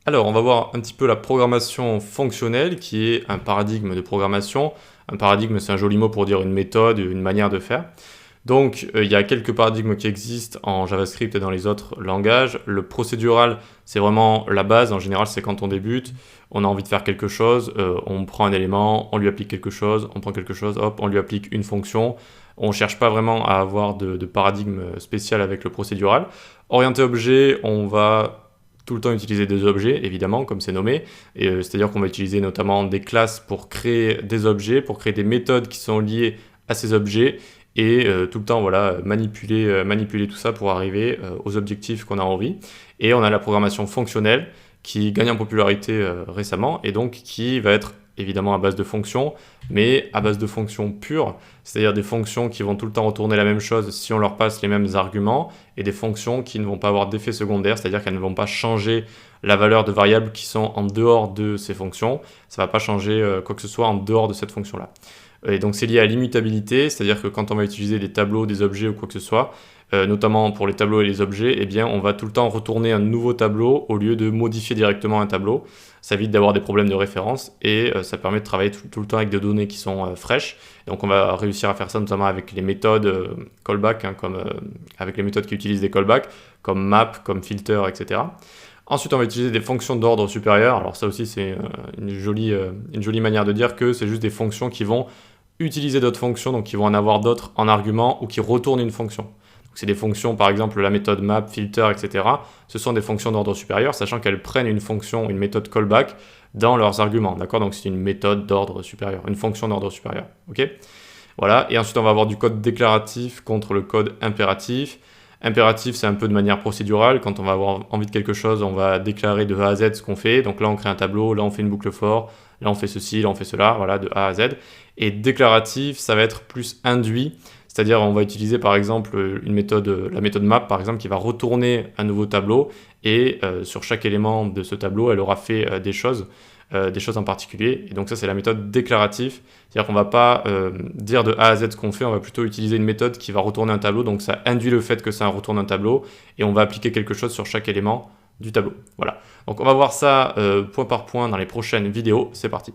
Alors, on va voir un petit peu la programmation fonctionnelle, qui est un paradigme de programmation. Un paradigme, c'est un joli mot pour dire une méthode, une manière de faire. Donc, il y a quelques paradigmes qui existent en JavaScript et dans les autres langages. Le procédural, c'est vraiment la base. En général, c'est quand on débute, on a envie de faire quelque chose, on prend un élément, on lui applique quelque chose, on prend quelque chose, hop, on lui applique une fonction. On ne cherche pas vraiment à avoir de paradigme spécial avec le procédural. Orienté objet, on va tout le temps utiliser des objets, évidemment, comme c'est nommé. C'est-à-dire qu'on va utiliser notamment des classes pour créer des objets, pour créer des méthodes qui sont liées à ces objets, et tout le temps voilà, manipuler tout ça pour arriver aux objectifs qu'on a envie. Et on a la programmation fonctionnelle qui gagne en popularité récemment, et donc qui va être évidemment à base de fonctions, mais à base de fonctions pures, c'est-à-dire des fonctions qui vont tout le temps retourner la même chose si on leur passe les mêmes arguments, et des fonctions qui ne vont pas avoir d'effet secondaire, c'est-à-dire qu'elles ne vont pas changer la valeur de variables qui sont en dehors de ces fonctions. Ça ne va pas changer quoi que ce soit en dehors de cette fonction-là. Et donc c'est lié à l'immutabilité, c'est-à-dire que quand on va utiliser des tableaux, des objets ou quoi que ce soit, notamment pour les tableaux et les objets, eh bien on va tout le temps retourner un nouveau tableau au lieu de modifier directement un tableau. Ça évite d'avoir des problèmes de référence et ça permet de travailler tout le temps avec des données qui sont fraîches. Donc on va réussir à faire ça notamment avec les méthodes callback, hein, avec les méthodes qui utilisent des callbacks, comme map, comme filter, etc. Ensuite, on va utiliser des fonctions d'ordre supérieur. Alors ça aussi, c'est une jolie manière de dire que c'est juste des fonctions qui vont utiliser d'autres fonctions, donc qui vont en avoir d'autres en argument ou qui retournent une fonction. Donc c'est des fonctions, par exemple la méthode map, filter, etc. Ce sont des fonctions d'ordre supérieur, sachant qu'elles prennent une fonction, une méthode callback dans leurs arguments, d'accord? Donc c'est une méthode d'ordre supérieur, une fonction d'ordre supérieur, ok? Voilà, et ensuite on va avoir du code déclaratif contre le code impératif. Impératif, c'est un peu de manière procédurale. Quand on va avoir envie de quelque chose, on va déclarer de A à Z ce qu'on fait. Donc là, on crée un tableau, là, on fait une boucle for, là, on fait ceci, là, on fait cela, voilà, de A à Z. Et déclaratif, ça va être plus induit. C'est-à-dire, on va utiliser par exemple la méthode map, par exemple, qui va retourner un nouveau tableau. Et sur chaque élément de ce tableau, elle aura fait des choses en particulier. Et donc ça, c'est la méthode déclarative. C'est-à-dire qu'on ne va pas dire de A à Z ce qu'on fait, on va plutôt utiliser une méthode qui va retourner un tableau. Donc ça induit le fait que ça retourne un tableau et on va appliquer quelque chose sur chaque élément du tableau. Voilà. Donc on va voir ça point par point dans les prochaines vidéos. C'est parti.